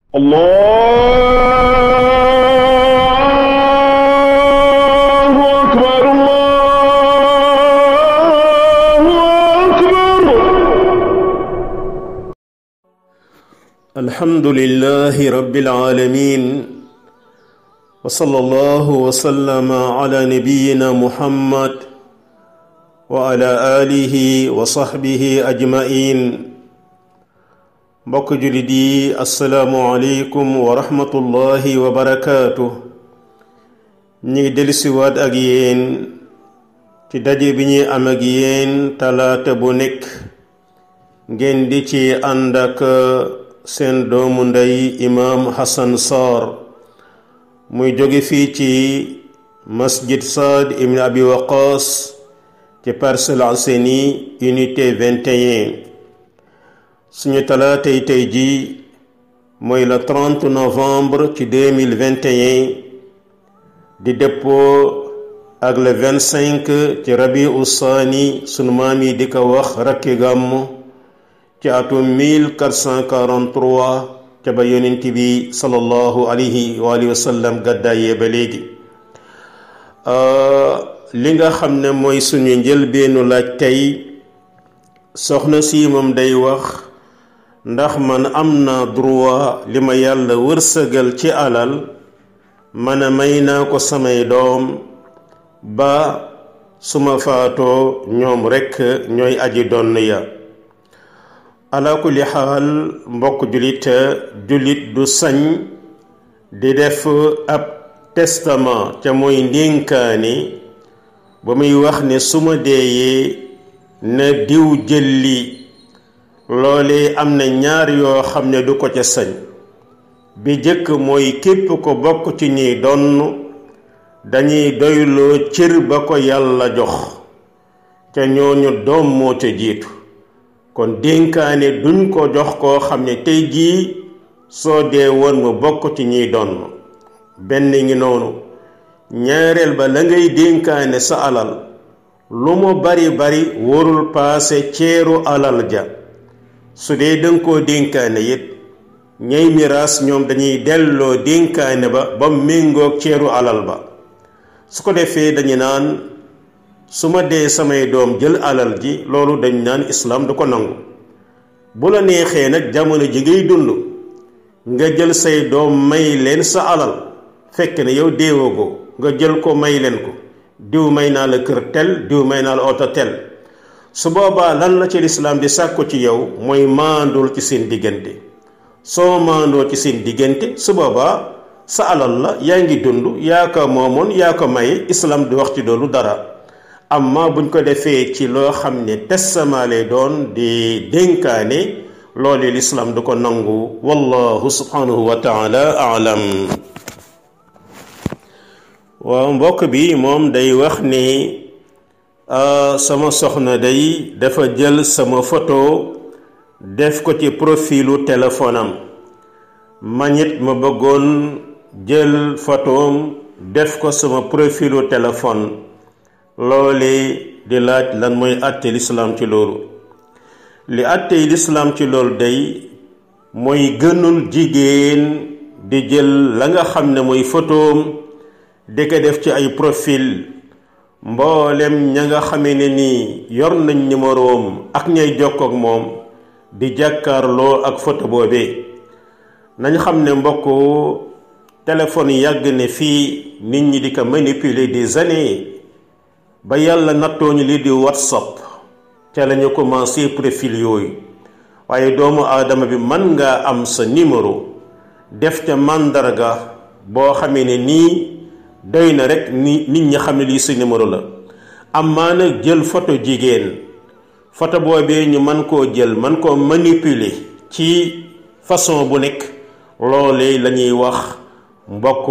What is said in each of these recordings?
الله أكبر الله أكبر. الحمد لله رب العالمين وصلى الله وسلم على نبينا محمد وعلى آله وصحبه أجمعين. mbokk jullit yi assalaamu aleykum wa rahmatullahi wa barakaatu. ñi ngi dellusiwaat ak yéen ci daje bi ñuy am ak yéen talaata bu nekk ngeen di ci ànd ak seen doomu ndey imaam Hassan Sarr muy jóge fii ci masjid Saad ibn Abi Waqaas ci Parcelles Assainies unité 21. suñu talaatay tey ji mooy le 30 novembre ci 2021 di dëppoo ak le 25 ci rabiu saani sunu maam yi di ko wax rakki gàmmu ci atum 1443 ca ba yonent bi sallallahu alayhi wa alihi wa sallam gàddaayee ba léegi. li nga xam ne mooy suñu njëlbeenu laaj tey, soxna si moom day wax ndax man am na droit li ma yàlla wërsëgal ci alal man a may naa ko samay doom ba suma faatoo ñoom rekk ñooy aji donn ya. ala kulli xaal mbokk jullit du sañ di def ab testament ca mooy ndénkaane ba muy wax ne suma deeyee na diw jël li loole am na ñaar yoo xam ne du ko ca sañ. bi jëkk mooy képp ko bokk ci ñiy donn dañuy doyloo cër ba ko yàlla jox ca ñooñu doom moo ca jiitu. kon dénkaane duñ ko jox koo xam ne tey jii soo dee woon mu bokk ci ñiy donn. benn ngi noonu. ñaareel ba la ngay dénkaane sa alal lu mu bari warul paase ceeru alal ja. su dee danga koo dénkaane it ñay miraas ñoom dañuy delloo dénkaane ba méngoog ceeru alal ba. su ko defee dañu naan su ma dee samay doom jël alal ji, loolu dañ naan islaam du ko nangu. bu la neexee nag jamono ji ngay dund nga jël say doom may leen sa alal fekk ne yow deewagoo nga jël ko may leen ko, diw may naa la kër tel, diw may naa la oto tel. su boobaa lan la ci lislaam di sàkku ci yow mooy maandul ci seen diggante. soo maandoo ci seen diggante su boobaa sa alal la, yaa ngi dund, yaa ko moomoon, yaa ko maye, islaam di wax ci loolu dara. amma buñ ko defee ci loo xam ne testament lay doon di dénkaane, loolu lislaam du ko nangu. wallahu subhanahu wa taala alam. waaw mbokk bi moom day wax ne sama soxna day dafa jël sama photo def ko ci profilu téléphone am, manit ma bëggoon jël photoom def ko sama profilu téléphone. loole di laaj lan mooy àtte lislaam ci loolu. li àtte lislaam ci loolu day mooy gënul jigéen di jël la nga xam ne mooy photoom di ko def ci ay profil. mboolem ña nga xamee ne nii yor nañ numéroom ak ñay jokkook moom di jàkkaarloo ak photo boobee. nañ xam ne mbokk téléphone yàgg ne fii nit ñi di ko manipuler des années ba yàlla nattoo ñu lii di WhatsApp ca la ñu commencé profil yooyu. waaye doomu aadama bi mën ngaa am sa numéro def ca màndarga boo xamee ne nii doy na rek nit ñi xam ne lii sa numéro la. amaa nag jël photo jigéen, photo boobee ñu mën koo jël mën koo manipuler ci façon bu nekk, loolee la ñuy wax mbokk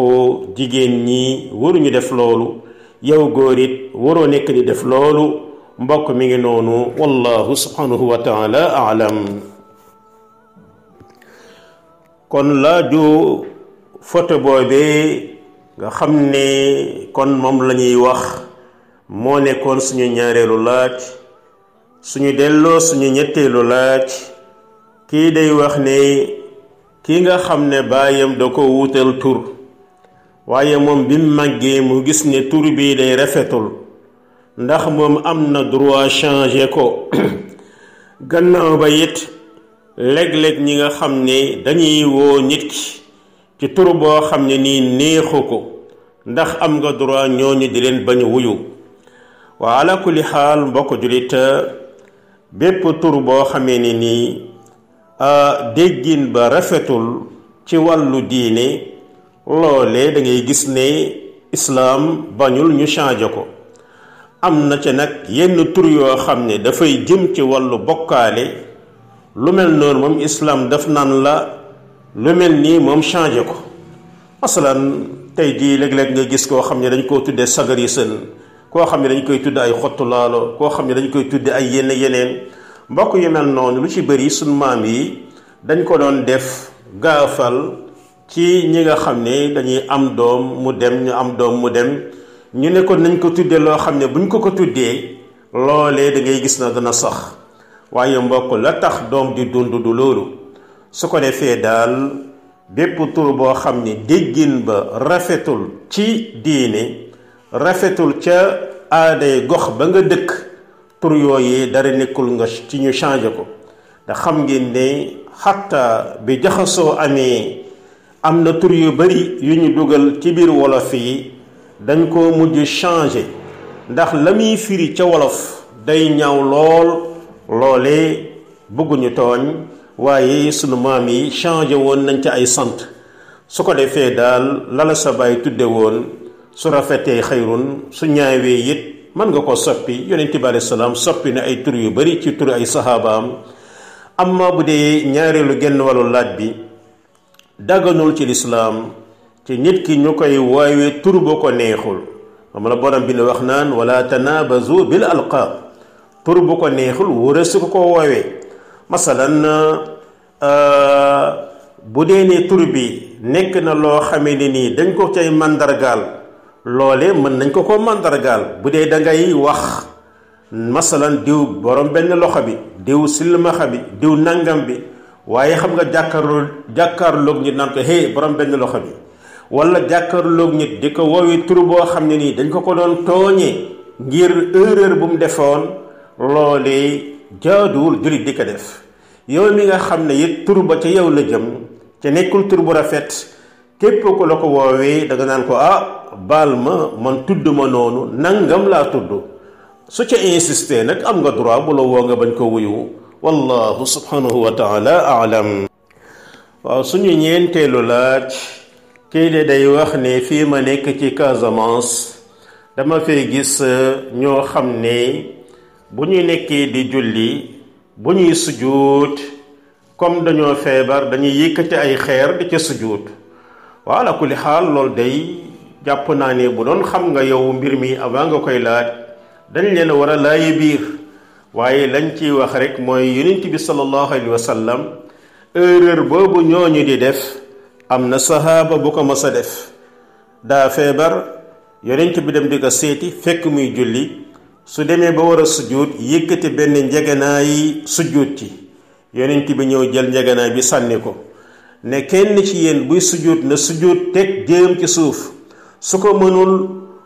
jigéen ñi waruñu def loolu. yow góor it waroo nekk di def loolu. mbokk mi ngi noonu. wallahu subhanahu wa taala alam. kon laaju photo boobee nga xam ne kon moom la ñuy wax moo nekkoon suñu ñaareelu laaj. suñu delloo suñu ñetteelu laaj, kii day wax ne ki nga xam ne baayam da ko wutal tur waaye moom bi mu màggee mu gis ne tur bii day rafetul ndax moom am na droit changer ko gannaaw ba it léeg-léeg ñi nga xam ne dañuy woo nit ki ci tur boo xam ne nii neexu ko ndax am nga droit ñooñu di leen bañ wuyu waa ala kulli xaal mbokk julit bépp tur boo xamee ne nii déggin ba rafetul ci wàllu diine loolee da ngay gis ne islaam bañul ñu changer ko am na ca nag yenn tur yoo xam ne dafay jëm ci wàllu bokkaale lu mel noonu moom islaam daf naan la lu mel nii moom changer ko masalan tey jii léeg-léeg nga gis koo xam ne dañ koo tuddee sagari sën koo xam ne dañ koy tudde ay xottu laalo koo xam ne dañ koy tudde ay yeneen mbokk yu mel noonu lu ci bëri sunu maam yi dañ ko doon def gaafal ci ñi nga xam ne dañuy am doom mu dem ñu am doom mu dem ñu ne ko nañ ko tuddee loo xam ne buñ ko tuddee loolee da ngay gis na dana sax waaye mbokk la tax doom di dund du loolu su ko defee daal bépp tur boo xam ne déggin ba rafetul ci diine rafetul ca aaday gox ba nga dëkk tur yooyee dara nekkul nga ci ñu changer ko te xam ngeen ne xatta bi jaxasoo amee am na tur yu bari yu ñu dugal ci biir wolof yi dañ ko mujj changer ndax la muy firi ca wolof day ñaaw lool loolee bëgguñu tooñ waaye sunu maam yi changer woon nañ ca ay sant su ko defee daal lala sa baay tudde woon su rafetee xayrun su ñaawee it mën nga ko soppi yonent bi alayhi salaam soppi na ay tur yu bari ci tur ay saxaabaam amma bu dee ñaareelu genn wàllu laaj bi daganul ci lislaam ci nit ki ñu koy woowee tur bu ko neexul xam la borom bi ne wax naan wala tanabazu bil alqaab tur bu ko neexul wara su ko woowee masalan bu dee ne tur bi nekk na loo xamee ne nii dañ ko cay màndargaal loole mën nañ ko màndargaal bu dee da ngay wax masalan diw borom benn loxo bi diw silmaxa bi diw nangam bi waaye xam nga jàkkaarloog nit naan ko hey borom benn loxo bi wala jàkkaarloog nit di ko woowee tur boo xam ne nii dañ ko doon tooñee ngir erreur bu mu defoon loolee jaaduwul jullit di ko def yow mi nga xam ne it tur ba ca yow la jëm ca nekkul tur bu rafet képp ku la ko woowee da nga naan ko baal ma man tudd ma noonu nangam laa tudd su ca insisté nag am nga droit bu la woo nga bañ ko wuyu wallahu subhanahu wa taala aalam waaw suñu ñeenteelu laaj kii de day wax ne fii ma nekk ci Casamance dama fay gis ñoo xam ne bu ñu nekkee di julli bu ñuy sujuut comme dañoo feebar dañuy yëkkati ay xeer di ca sujuut wa ala kulli xaal loolu day jàpp naa ne bu doon xam nga yow mbir mi avant nga koy laaj dañ leen war a laaye biir waaye lañ ciy wax rek mooy yonent bi sallallahu alayhi wa sallam erreur boobu ñooñu di def am na sahaaba bu ko mës a def daa feebar yonent bi dem di ko seeti fekk muy julli su demee ba war a sujjuut yëkkati benn njegenaay sujjuut ci yonent bi ñëw jël njegenaay bi sànni ko ne kenn ci yéen buy sujjuut na sujjuut teg jéem ci suuf su ko mënul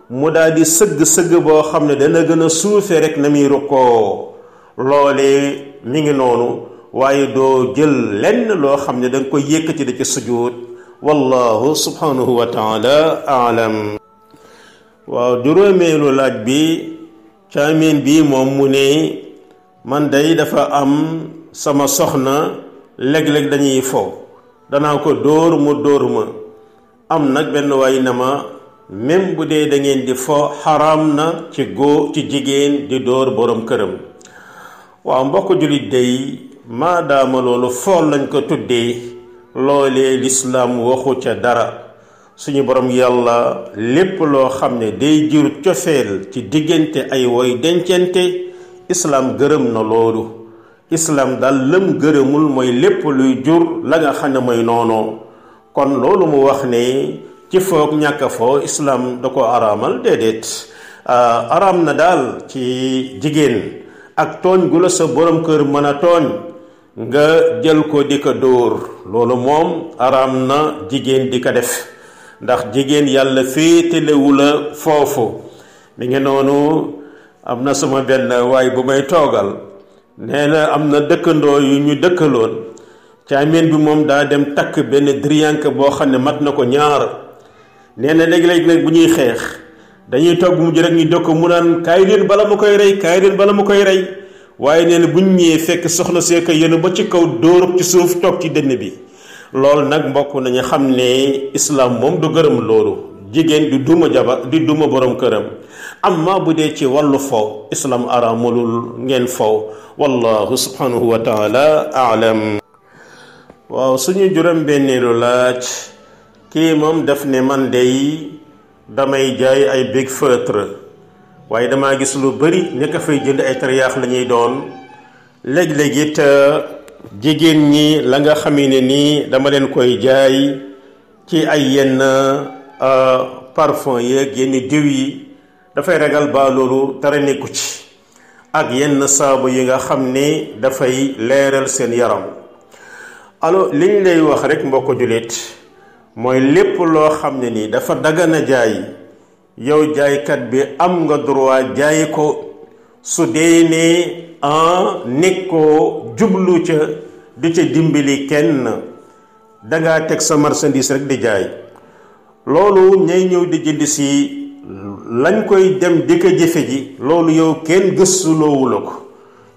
mu daal di sëgg boo xam ne dana gën a suufe rek na muy rukkoo loolee mi ngi noonu waaye doo jël lenn loo xam ne danga koy yëkkati da ci sujjuut wallahu subhanahu wa taala aalam waaw juróomeelu laaj bi caamin bi moom mu ne man day dafa am sama soxna léeg-léeg dañuy fo danaa ko dóor mu dóor ma am nag benn waay na ma même bu dee da ngeen di fo xaraam na ci góor ci jigéen di dóor borom këram waaw mbokk jullit day maadaama loolu fool lañ ko tuddee loolee lislaam waxu ca dara suñu borom yàlla lépp loo xam ne day jur cofeel ci diggante ay woy dencante islaam gërëm na loolu islaam daal lëm gërëmul mooy lépp luy jur la nga xam ne mooy noonoo kon loolu mu wax ne ci foog ñàkk foo islaam da ko araamal déedéet araam na daal ci jigéen ak tooñ gu la sa borom kër mën a tooñ nga jël ko di ko dóor loolu moom araam na jigéen di ko def ndax jigéen yàlla féetalewu la foofu mi ngi noonu am na sama benn waay bu may toogal nee na am na dëkkandoo yu ñu dëkkaloon caamin bi moom daa dem takk benn driyank boo xam ne mat na ko ñaar nee na léegi-léegi nag bu ñuy xeex dañuy toog bu mujj rek ñu dëkk mu naan kaay leen bala ma koy rey kaay leen bala ma koy rey waaye nee na bu ñu ñëwee fekk soxna see ko yéen ba ci kaw dóor ci suuf toog ci dënn bi loolu nag mbokk nañu xam ne islam moom du gërëm loolu jigéen di duma jabar di duma borom këram amma bu dee ci wàllu fo islam araamulul ngeen fo wallahu subhanahu wa taala aalam waaw suñu juróom benneelu laaj kii moom daf ne man dey damay jaay ay big feutre waaye damaa gis lu bari nekk fay jënd ay tariyaax la ñuy doon léeg-léeg it jigéen ñi la nga xamee ne nii dama leen koy jaay ci ay yenn parfum yeeg yenn diw yi dafay ragal ba loolu dara nekku ci ak yenn saabu yi nga xam ne dafay leeral seen yaram alors li ñu lay wax rek mbokk jullit mooy lépp loo xam ne nii dafa dagana jaay yow jaaykat bi am nga droit jaay ko su dee ne nekkoo jublu ca di ca dimbali kenn dangaa teg sa marchandise rek di jaay loolu ñay ñëw di jënd si lañ koy dem di ko jëfe ji loolu yow kenn gëstuloowu la ko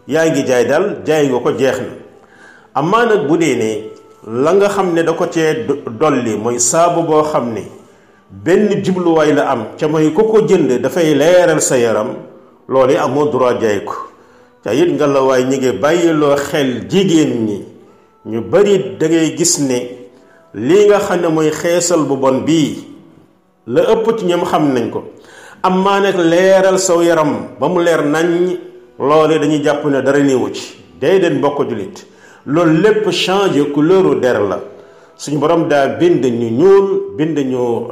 yaa ngi jaay daal jaay nga ko jeex na amaa nag bu dee ne la nga xam ne da ko cee dolli mooy saabu boo xam ne benn jubluwaay la am ca mooy ku ko jënd dafay leeral sa yaram loolu amoo droit jaay ko ca it nga la waay ñi ngi bàyyiloo xel jigéen ñi ñu bari da ngay gis ne lii nga xam ne mooy xeesal bu bon bii la ëpp ci ñoom xam nañ ko am maa nag leeral saw yaram ba mu leer nañ loole dañuy jàpp ne dara néewu ci déedéet mbokk jullit loolu lépp changé couleuru der la suñu borom daa bind ñu ñuul bind ñu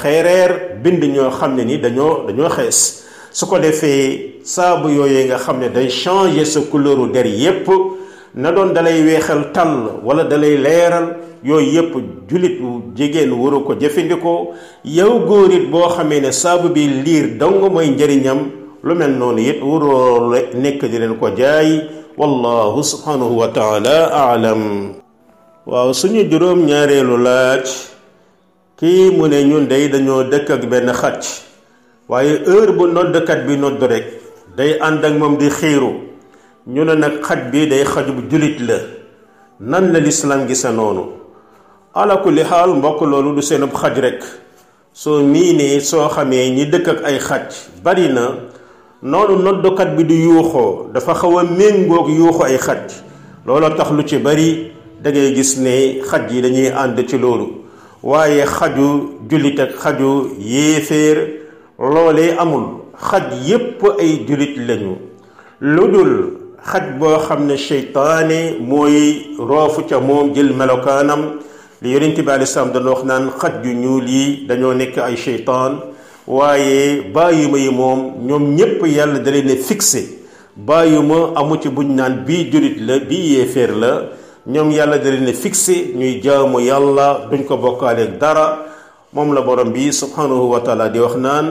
xeereer bind ñoo xam ne ni dañoo xees su ko defee saabu yooyu nga xam ne day changé sa couleuru der yépp na doon dalay weexal tàll wala dalay leeral yooyu yépp jullit jigéen waru ko jëfandikoo yow góor it boo xamee ne saabu bi liir dong mooy njëriñam lu mel noonu it waroo nekk di leen ko jaay wallahu subhanahu wa taala aalam waaw suñu juróom ñaareelu laaj kii mu ne ñun day dañoo dëkk ak benn xaj waaye heure bu noddkat bi nodd rek day ànd ak moom di xiiru ñu ne nag xaj bi day xaj bu julit la nan la lislaam gisa noonu ala kulli xaal mbokk loolu du seenub xaj rek soo miinee soo xamee ñi dëkk ak ay xaj bari na noonu noddukat bi du yuuxoo dafa xaw a méngoog yuuxu ay xaj looloo tax lu ci bari da ngay gis ne xaj yi dañuy ànd ci loolu waaye xaju jullit ak xaju yéeféer loolee amul xaj yépp ay jullit lañu lu dul xaj boo xam ne seytaane mooy roofu ca moom jël melokaanam li yonent bi aleyhi salaam dañoo wax naan xaj yu ñuul yi dañoo nekk ay seytaan waaye bàyyuma yi moom ñoom ñépp yàlla da leen fixé bàyyuma amu ci buñ naan bii jullit la bii yéeféer la ñoom yàlla da leen fixé ñuy jaamu yàlla duñ ko bokkaaleeg dara moom la borom bi subhanahu wa taala di wax naan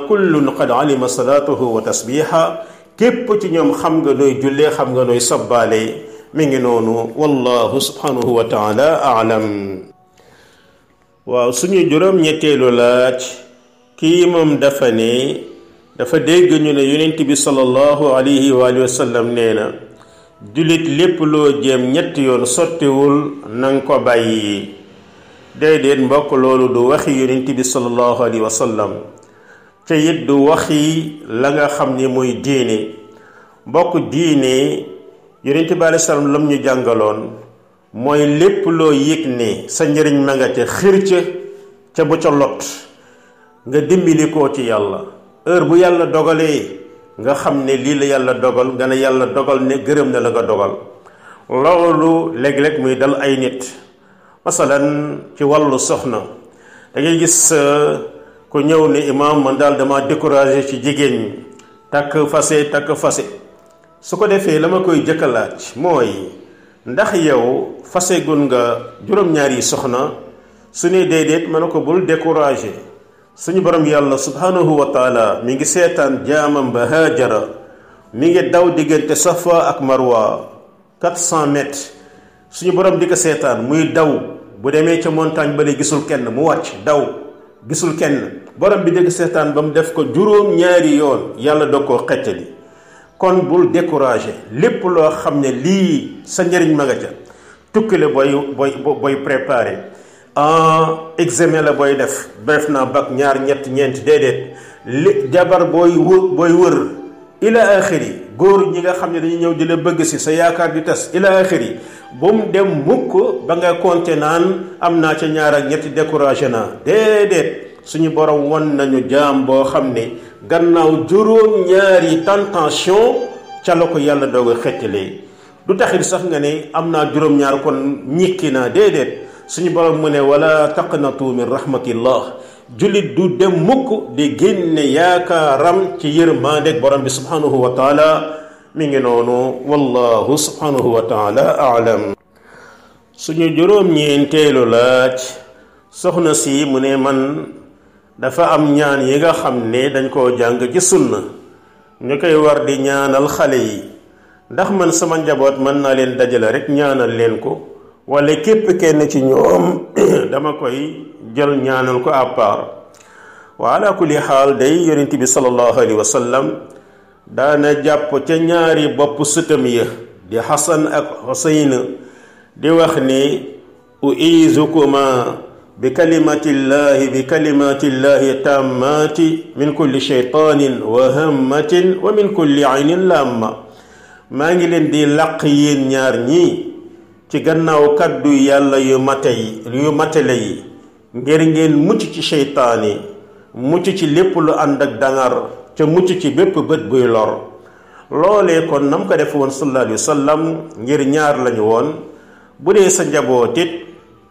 kullun qad alima salaatahu wa tasbiha képp ci ñoom xam nga nooy jullee xam nga nooy sabbaale mi ngi noonu wallahu subhanahu wa taala aalam waaw suñu juróom ñetteelu laaj kii moom dafa ne dafa dégg ñu ne yonent bi sallallahu alayhi wa sallam nee na jullit lépp loo jéem ñetti yoon sottiwul nanga ko bàyyi déedéet mbokk loolu du waxi yonent bi sallallahu alayhi wa sallam te it du waxi la nga xam ne mooy diine mbokk diine yonent bi alayhi salaam lam ñu jàngaloon mooy lépp loo yëg ne sa njëriñ ma nga ca xir ca bu ca lot nga dimbali koo ci yàlla heure bu yàlla dogalee nga xam ne lii la yàlla dogal nga ne yàlla dogal ne gërëm na la nga dogal loolu léeg-léeg muy dal ay nit masalan ci wàllu soxna da ngay gis ku ñëw ne imaam man daal dama découragé ci jigéen ñi takk fase su ko defee la ma koy jëkkalaaj mooy ndax yow fasegun nga juróom-ñaari soxna su ne déedéet ma ne ko bul découragé suñu borom yàlla subhanahu wa taala mi ngi seetaan jaamam ba Haajara mi ngi daw diggante Safa ak Marwa 400 mètres suñu borom di ko seetaan muy daw bu demee ca montagne ba ne gisul kenn mu wàcc daw gisul kenn borom bi dégg seetaan ba mu def ko juróom-ñaari yoon yàlla doo koo xettali kon bul découragé lépp loo xam ne lii sa njëriñ ma nga ca tukki la booy préparé examen la booy def naa bac ñaar ñett ñeent déedéet li jabar booy wër ila axiri góor ñi nga xam ne dañuy ñëw di la bëgg si sa yaakaar di tas ila axiri bu mu dem mukk ba nga compté naan am naa ca ñaar ak ñetti découragé naa déedéet suñu borom won nañu jaam boo xam ne gannaaw juróom-ñaari tentation ca la ko yàlla doog a xettalee du taxit sax nga ne am naa juróom-ñaar kon ñikki naa déedéet suñu borom mu ne wala taqnatu min rahmatillah jullit du dem mukk di génne yaakaaram ci yërmandeeg borom bi subhanahu wa taala mi ngi noonu wallahu subhanahu wa taala aalam suñu juróom-ñeenteelu laaj soxna si mu ne man dafa am ñaan yi nga xam ne dañ koo jàng ci sunna ñu koy war di ñaanal xale yi ndax man sama njaboot mën naa leen dajale rek ñaanal leen ko wala képp kenn ci ñoom dama koy jël ñaanal ko à part wa ala kulli xaal day yonent bi sallallahu alayhi wa sallam daana jàpp ca ñaari bopp sëtam ya di Xasan ak Xuseyn di wax ni uizukuma bi kalimatillahi tammati min kulli shaytanin wa hammatin wa min kulli aynin lamma maa ngi leen di làq yéen ñaar ñii ci gannaaw kaddu yàlla yu matale yi ngir ngeen mucc ci seytaan yi mucc ci lépp lu ànd ak dangar ca mucc ci bépp bët buy lor loolee kon nam ko def woon sallallahu alayhi wa sallam ngir ñaar lañu woon bu dee sa njaboot it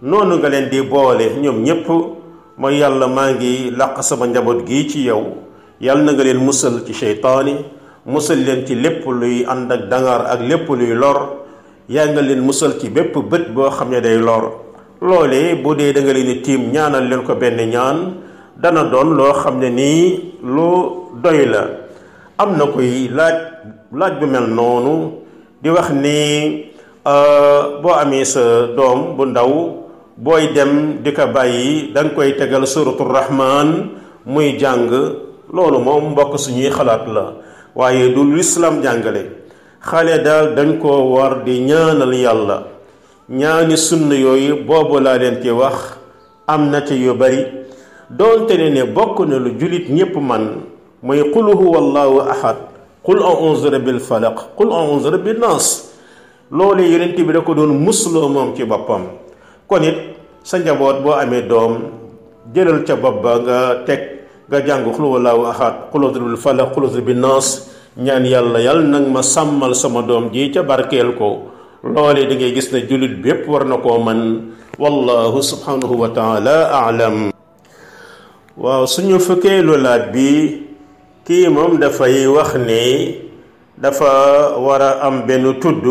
noonu nga leen di boole ñoom ñépp mooy yàlla maa ngi làq sama njaboot gi ci yow yàlla na nga leen musal ci seytaan yi musal leen ci lépp luy ànd ak dangar ak lépp luy lor yaa nga leen musal ci bépp bët boo xam ne day lor loolee bu dee da nga leen di tiim ñaanal leen ko benn ñaan dana doon loo xam ne nii lu doy la am na koy laaj bu mel noonu di wax ni boo amee sa doom bu ndaw booy dem di ko bàyyi da nga koy tegal suratu rahman muy jàng loolu moom mbokk suñuy xalaat la waaye du lislaam jàngale xale daal dañ ko war di ñaanal yàlla ñaani sunna yooyu boobu laa leen ci wax am na ci yu bari doonte ne bokk na lu julit ñépp man mooy qul huwa allahu ahad qul a'udhu rabbil falaq qul a'udhu rabbin nas loolu yonent bi da ko doon musloo moom ci boppam kon it sa njaboot boo amee doom jëlal ca bopp ba nga teg nga jàng qul huwa allahu ahad qul a'udhu rabbil falaq qul a'udhu rabbin nas ñaan yàlla nag ma sàmmal sama doom ji ca barkeel ko loole da ngay gis ne jullit bépp war na koo man wallahu subhanahu wa taala aalam waaw suñu fukkeelu laaj bi kii moom dafay wax ne dafa war a am benn tudd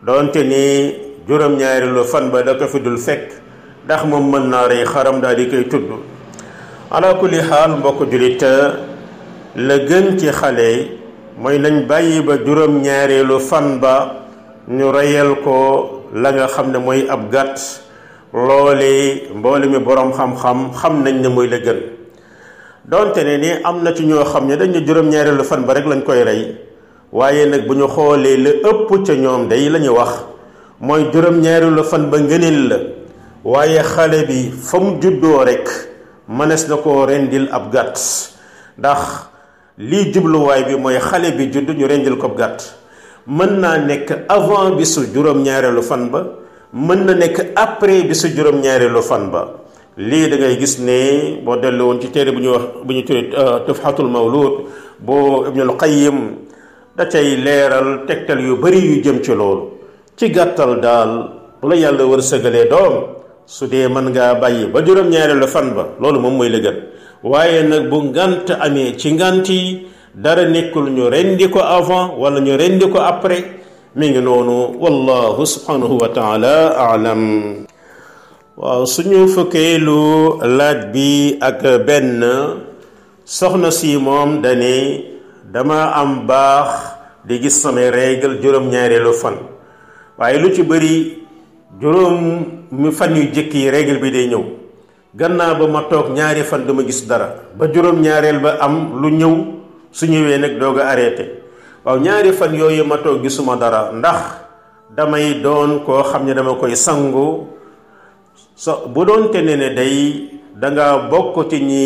doonte ni juróom-ñaareelu fan ba da ko fi dul fekk ndax moom mën naa rey xaram daal di koy tudd ala kulli xaal mbokk jullit la gën ci xale mooy nañ bàyyi ba juróom-ñaareelu fan ba ñu reyal ko la nga xam ne mooy ab gàtt loole mboole mi boroom xam nañ ne mooy la gën donte ne ni am na ci ñoo xam ne dañ ne juróom-ñaareelu fan ba rek lañ koy rey waaye nag bu ñu xoolee la ëpp ca ñoom day la ñu wax mooy juróom-ñaareelu fan ba ngëneel la waaye xale bi fa mu juddoo rek mënees na koo rendil ab gàtt ndax lii jubluwaay bi mooy xale bi judd ñu rendil ko ab gàtt mën naa nekk avant bisu juróom-ñaareelu fan ba mën na nekk après bisu juróom-ñaareelu fan ba lii da ngay gis ne boo dellu woon ci téere bu ñu tuddee Tuhfatul Mawlud boo Ibnul Qayyim da cay leeral tegtal yu bari yu jëm ci loolu ci gàttal daal bu la yàlla wërsëgalee doom su dee mën ngaa bàyyi ba juróom-ñaareelu fan ba loolu moom mooy la gën waaye nag bu ngant amee ci ngant yi dara nekkul ñu rendi ko avant wala ñu rendi ko après mi ngi noonu wallahu subhanahu wa taala aalam. waaw suñu fukkeelu laaj bi ak benn, soxna si moom dane dama am baax di gis samay règle juróom-ñaareelu fan, waaye lu ci bëri juróom fan yu jëkk yi règle bi day ñëw, gannaaw ba ma toog ñaari fan dama gis dara ba juróom-ñaareel ba am lu ñëw, su ñëwee nag doog a arrêté. waaw ñaari fan yooyu ma toog gisuma dara, ndax damay doon koo xam ne dama koy sangu? bu doon te ne day danga bokk ci ñi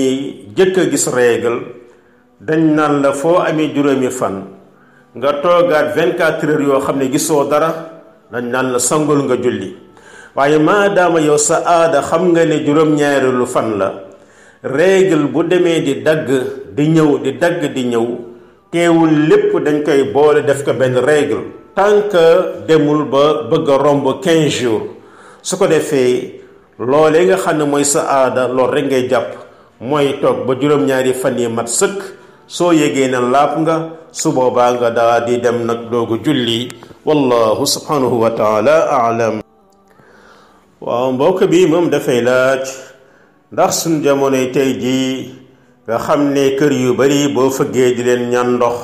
jëkk a gis règle, dañ naan la foo amee juróomi fan nga toogaat 24 heures yoo xam ne gisoo dara, dañ naan la sangul nga julli. waaye maadaama yow sa aada xam nga ne juróom-ñaareelu fan la, règle bu demee di dagg di ñëw di dagg di ñëw, teewul lépp dañ koy boole def ko benn règle tant que demul ba bëgg a romb 15 jours. su ko defee loolee nga xam ne mooy sa aada, loolu rek ngay jàpp, mooy toog ba juróom-ñaari fan yi mat sëkk. soo yégee na laab nga, su boobaa nga daa di dem nag doogu julli. wallahu subhanahu wa taala aalam. waaw mbokk bi moom dafay laaj, ndax suñ jamonoy tey jii nga xam ne kër yu bari boo fëggee di leen ñaan ndox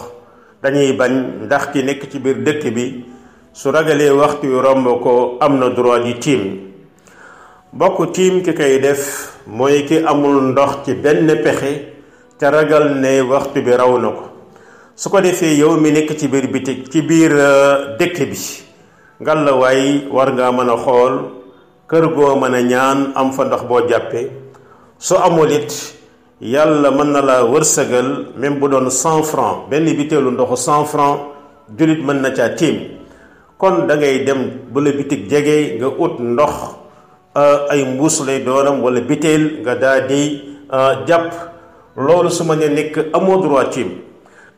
dañuy bañ, ndax ki nekk ci biir dëkk bi su ragalee waxtu yu romb ko am na droit di tiim. bokk tiim ki koy def mooy ki amul ndox ci benn pexe te ragal ne waxtu bi raw na ko. su ko defee yow mi nekk ci biir bitig ci biir dëkk bi, ngallaawaay war ngaa mën a xool kër goo mën a ñaan am fa ndox boo jàppee. su amul it yàlla mën na laa wërsëgal, même bu doon 100 francs benn biteelu ndoxu 100 francs jullit mën na caa tiim. kon da ngay dem bu la bitig jege nga ut ndox, ay mbuus lay doonam wala biteel, nga daal di jàpp. loolu su ma ne nekk amoo droit tiim.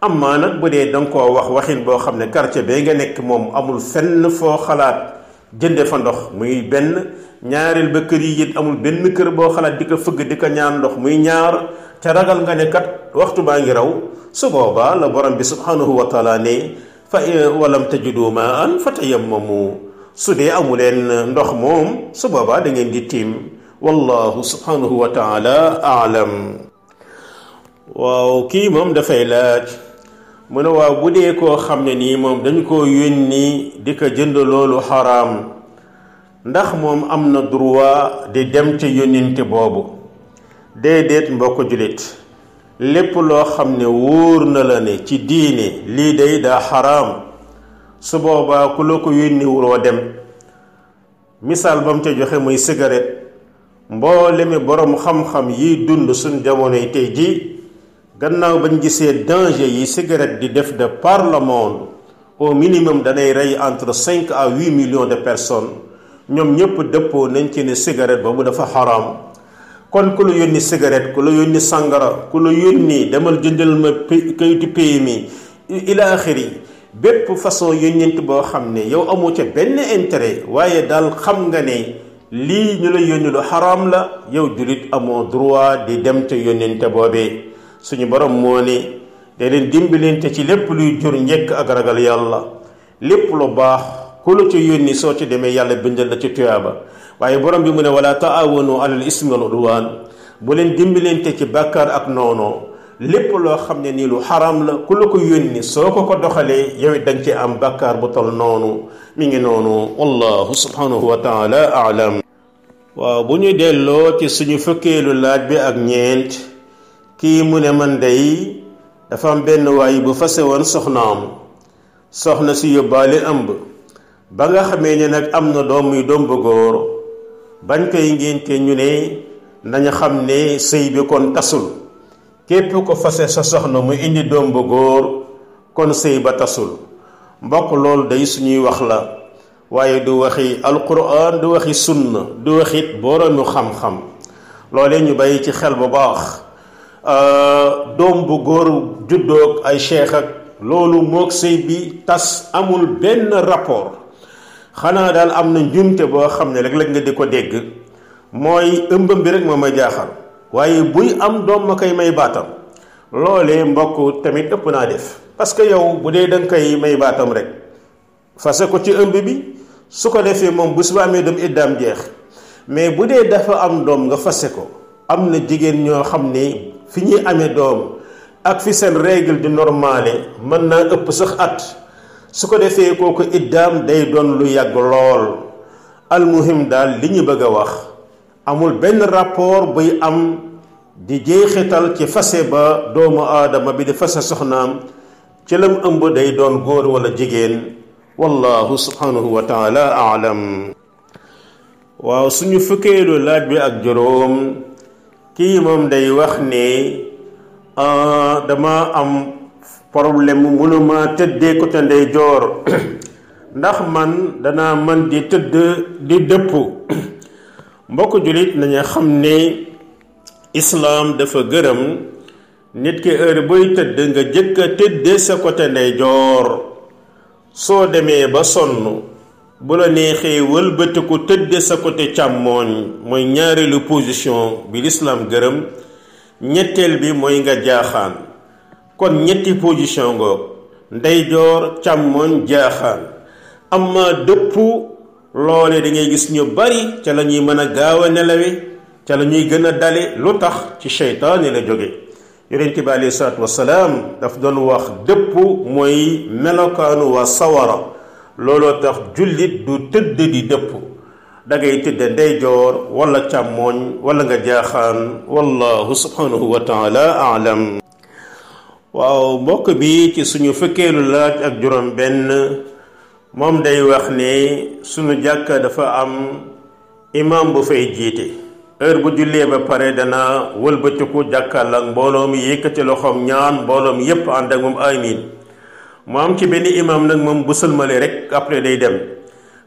amma nag bu dee danga koo wax waxin boo xam ne quartier bee nga nekk moom amul fenn foo xalaat jënde fa ndox, muy benn. ñaareel ba kër yi it amul benn kër boo xalaat di ko fëgg di ko ñaan ndox, muy ñaar. te ragal nga ne kat waxtu baa ngi raw, su boobaa la borom bi subhanahu wa taala ne fa walam tajidu maan fatayammamu. su dee amuleen ndox moom, su boobaa da ngeen di tiim. wallahu subhanahu wa taala aalam. waaw kii moom dafay laaj, mu ne waaw bu dee koo xam ne nii moom dañ koo yónni di ko jënd loolu xaraam, ndax moom am na droit di dem ca yónninte boobu? déedéet mbokk jullit, lépp loo xam ne wóor na la ne ci diine lii day daa xaraam, su boobaa ku la ko yónni wuroo dem. misaal ba mu ca joxe muy cigarette. mboolemi borom xam-xam yiy dund suñ jamonoy tey ji, gannaaw bañ gisee danger yi cigarette di def de par le monde, au minimum danay rey entre 5 à 8 millions de personnes, ñoom ñëpp dëppoo nañ ci ne cigarette boobu dafa xaraam. kon ku la yónni cigarette, ku la yónni sàngara, ku la yónni demal jëndal ma kayitu PMI ila axiri, bépp façon yónnent boo xam ne yow amoo ca benn intérêt, waaye daal xam nga ne lii ñu la yónni lu xaraam la, yow jullit amoo droit di dem ca yónnente boobee. suñu borom moo ne da leen dimbalante ci lépp luy jur njëkk ak ragal yàlla. lépp lu baax ku la ca yónni soo ci demee yàlla bindal la ci tuyaaba. waaye borom bi mu ne wala taawanu alal ismi wal udwaan, bu leen dimbalante ci bàkkaar ak noonoo. lépp loo xam ne nii lu xaram la ku la ko yónni soo ko doxalee yow it danga ci am bàkkaar bu tol noonu. mi ngi noonu wallahu subhanahu wa taala aalam. waaw bu ñu delloo ci suñu fukkeelu laaj bi ak ñeent, kii mu ne man day dafa am benn waay bu fase woon soxnaam, soxna si yóbbaale ëmb. ba nga xamee ne nag am na doom muy doom bu góor, bañ koy ngénte ñu ne nañu xam ne sëy bi kon tasul. képp ko fase sa soxna mu indi doom bu góor, kon sëy ba tasul. mbokk loolu day suñuy wax la, waaye du waxi alquran, du waxi sunna, du waxit boroomu xam-xam. loolee ñu bàyyi ci xel bu baax. doom bu góor juddoog ay cheikh ak loolu moog sëy bi tas amul benn rapport. xanaa daal am na njumte boo xam ne léeg-léeg nga di ko dégg, mooy ëmbam bi rek moo ma jaaxal, waaye buy am doom ma koy may baatam. loolee mbokk tamit ëpp naa def, parce que yow bu dee da nga koy may baatam rek, fase ko ci ëmb bi su ko defee moom bu suba amee doom iddaam jeex. mais bu dee dafa am doom nga fase ko, am na jigéen ñoo xam ne fi ñuy amee doom ak fi seen règle di normale mën naa ëpp sax at, su ko defee kooku iddaam day doon lu yàgg lool. almuhim daal li ñu bëgg a wax amul benn rapport buy am di jeexital ci fase ba doomu aadama bi di fase soxnaam ci lam ëmb day doon góor wala jigéen. wallahu subhanahu wa taala aalam. waaw suñu fukkeelu laaj bi ak juróom, kii moom day wax ne dama am problème mënuma tëddee ko te ndeyjoor ndax man danaa man di tëdd di dëpp. mbokk jullit nañu xam ne islaam dafa gërëm nit ki heure booy tëdd nga jëkk a tëddee sa côté ndeyjoor. soo demee ba sonn bu la neexee wëlbatiku tëdde sa côté càmmooñ, mooy ñaareelu position bi lislaam gërëm. ñetteel bi mooy nga jaaxaan. kon ñetti position ngoog: ndeyjoor, càmmooñ, jaaxaan. amma dëpp loole da ngay gis ñu bari ca la ñuy mën a gaaw a nelawe, ca la ñuy gën a dale. lu tax? ci seytaane la jóge. yonent bi alayhi salaatu wasalaam daf doon wax dëpp mooy melokaanu waa sawara. looloo tax jullit du tëdd di dëpp, dangay tëdd ndeyjoor wala càmmooñ wala nga jaaxaan. wallahu subhanahu wa taala aalam. waaw mbokk bi ci suñu fukkeelu laaj ak juróom benn, moom day wax ne suñu jàkka dafa am imam bu fay jiite. heure bu jullee ba pare dana wëlbatiku jàkkal ak mbooloo mi yëkkati loxoom ñaan mbooloo mi yépp ànd ak moom amin. mu am ci benn imam nag moom bu sëlmale rek après day dem.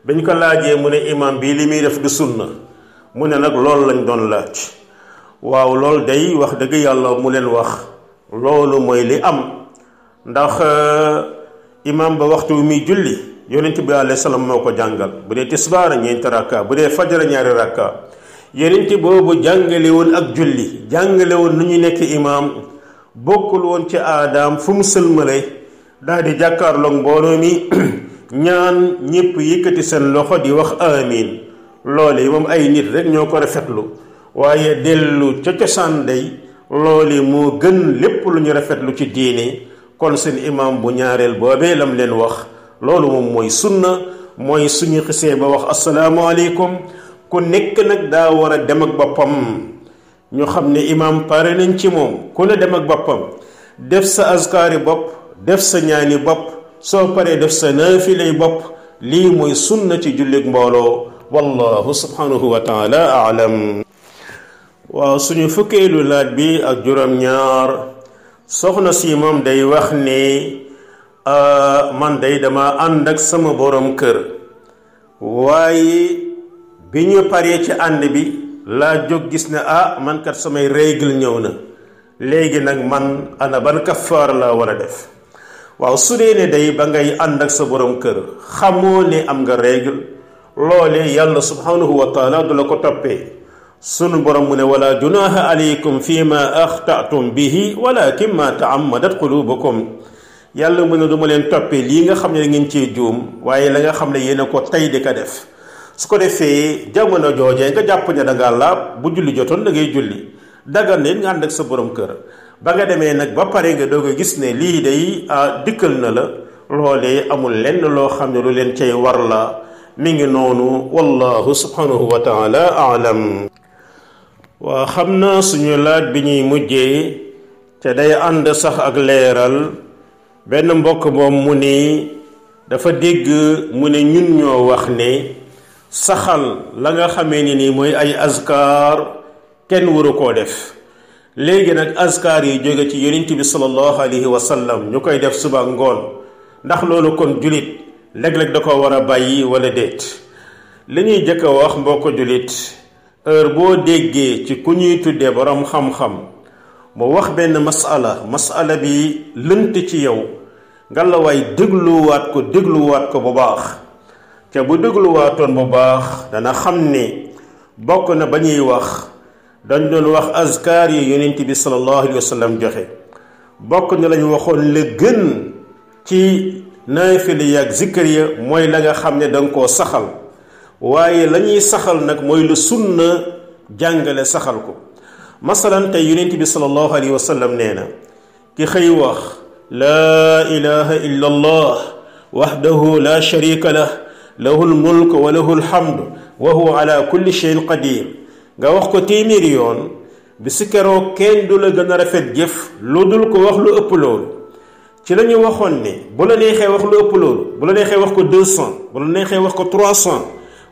bañ ko laajee mu ne imam bii li muy def du sunna, mu ne nag loolu lañ doon laaj. waaw loolu day wax dëgg yàlla mu leen wax loolu mooy li am, ndax imam ba waxtu wi muy julli yonent bi alayhi salaam moo ko jàngal. bu dee tisbaar ñeenti rakka, bu dee fajara ñaari rakka. yonent boobu jàngale woon ak julli, jàngale woon nu ñu nekk imam, bokkul woon ci aadaam fu mu sëlmale daal di jàkkaarloog mbooloo mi ñaan ñépp yëkkati seen loxo di wax amin. loole moom ay nit rek ñoo ko rafetlu, waaye dellu ca cosaan day loole moo gën lépp lu ñu rafetlu ci diine. kon seen imam bu ñaareel boobee lam leen wax loolu moom mooy sunna, mooy suñu xisee ba wax asalaamaaleykum ku nekk nag daa war a dem ak boppam. ñu xam ne imam pare nañ ci moom, ku ne dem ak boppam, def sa azkaari bopp, def sa ñaani bopp, soo paree def sa naafilay bopp. lii mooy sunna ci jullit mbooloo. wallahu subhanahu wa taala aalam. waaw suñu fukkeelu laaj bi ak juróom ñaar, soxna si moom day wax ne man day dama ànd ak sama borom kër, waaye bi ñu paree ci ànd bi laa jóg gis ne man kat samay règle ñëw na, léegi nag man ana ban kafaar laa war a def. waaw su dee ne day ba ngay ànd ak sa borom kër xamoo ne am nga règle, loole yàlla subhanahu wa taala du la ko toppee. sunu borom mu ne wala junaha alaykum fi ma axtatum bihi walakin ma taammadat qulubukum. yàlla mu ne du ma leen toppee lii nga xam ne da ngeen cee juum, waaye la nga xam ne yéen a ko tey di ko def. su ko defee jamono joojee nga jàpp ne da ngaa laab, bu julli jotoon da ngay julli, dagan ne nga ànd ak sa borom kër. ba nga demee nag ba pare nga doog a gis ne lii day dikkal na la, loolee amul lenn loo xam ne lu leen cay war la. mi ngi noonu. wallahu subhanahu wa taala aalam. waa xam naa suñu laaj bi ñuy mujjee te day ànd sax ak leeral. benn mbokk moom mu ni dafa dégg mu ne ñun ñoo wax ne saxal la nga xamee ni nii mooy ay azkar kenn waru koo def. léegi nag azkar yi jóge ci yonent bi sallallahu alayhi wa sallam ñu koy def suba ngoon, ndax loolu kon julit léeg-léeg da ko war a bàyyi wala déet. li ñuy jëkk a wax mbokk julit, heure boo déggee ci ku ñuy tuddee borom xam-xam mu wax benn masala bi lënt ci yow, nga la waay dégluwaat ko bu baax. te bu dégluwaatoon bu baax dana xam ne bokk na ba ñuy wax dañ doon wax azkar yi yonent bi sallallahu alayhi wa sallam joxe. bokk na lañu waxoon la gën ci naafila yaag zikkar ya mooy la nga xam ne da nga koo saxal waaye la ñuy saxal nag mooy lu sunna jàngale saxal ko. masalan tey yonent bi sallallahu alayhi wa sallam nee na ki xëy wax laa ilaha illa allah wahdahu la sharika lah lahu lmulk wa lahu lhamd wa huwa ala kulli shay'in qadir nga wax ko téeméeri yoon bi si keroog kenn du la gën a rafet jëf lu dul ko wax lu ëpp loolu. ci la ñu waxoon ne bu la neexee wax lu ëpp loolu, bu la neexee wax ko 200, bu la neexee wax ko 300,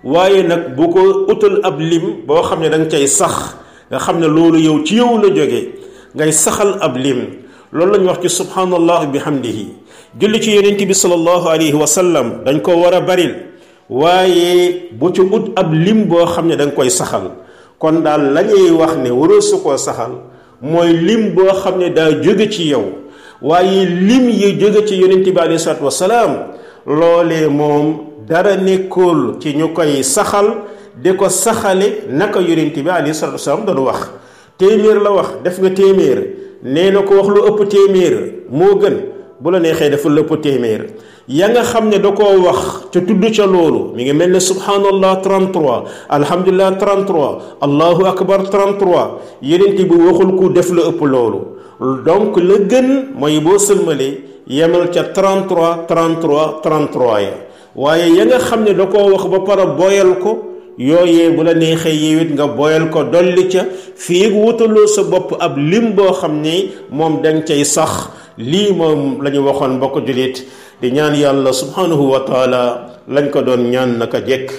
waaye nag bu ko utal ab lim boo xam ne da nga cay sax nga xam ne loolu yow ci yow la jógee ngay saxal ab lim. loolu la ñu wax ci subhanallah bihamdihi. julli ci yonent bi sallallahu alayhi wa sallam dañ ko war a baril waaye bu ci ut ab lim boo xam ne da nga koy saxal. kon daal la ñuy wax ne waroo su koo saxal mooy lim boo xam ne daa jóge ci yow waaye lim yi jóge ci yonent bi alayhi salaatu wasalaam loolee moom dara nekkul ci ñu koy saxal di ko saxale naka yonent bi alayhi salaatu wasalaam doon wax. téeméer la wax def nga téeméer nee na ko wax lu ëpp téeméer moo gën bu la neexee dafa lu ëpp téeméer ya nga xam ne da koo wax ca tudd ca loolu mi ngi mel ne subhanallah 33 alhamdulillah 33 allahu akbar 33 yonent bi waxul ku def lu ëpp loolu. donc la gën mooy boo sëlmalee yemal ca 33 33 33 ya waaye ya nga xam ne da koo wax ba pare boyal ko yooyee bu la neexee yewit nga boyal ko dolli ca fii wutaloo sa bopp ab lim boo xam ne moom danga cay sax. lii moom la ñu waxoon mbokk jullit di ñaan yàlla subhanahu wa taala lañ ko doon ñaan naka jekk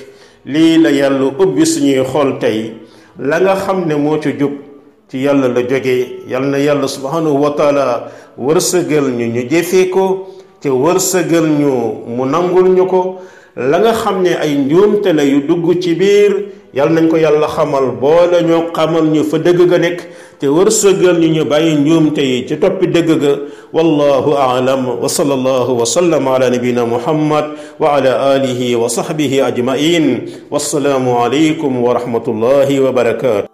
lii la yàlla ubbi suñuy xool tey la nga xam ne moo ci jub ci yàlla la jógee yàlla na yàlla subhanahu wa taala wërsëgal ñu jëfee ko te wërsëgal ñu mu nangul ñu ko. la nga xam ne ay njuumte la yu dugg ci biir yàlla nañ ko yàlla xamal boole ñoo xamal ñu fa dëgg ga nekk te wërsëgal ñu bàyyi njuumte yi ci toppi dëgg ga. wallahu a'lam wa sallallahu wa sallam ala nabina muhammad wa ala alihi wa sahbihi ajma'in. wassalaamu alaykum wa rahmatullahi wa barakatuh.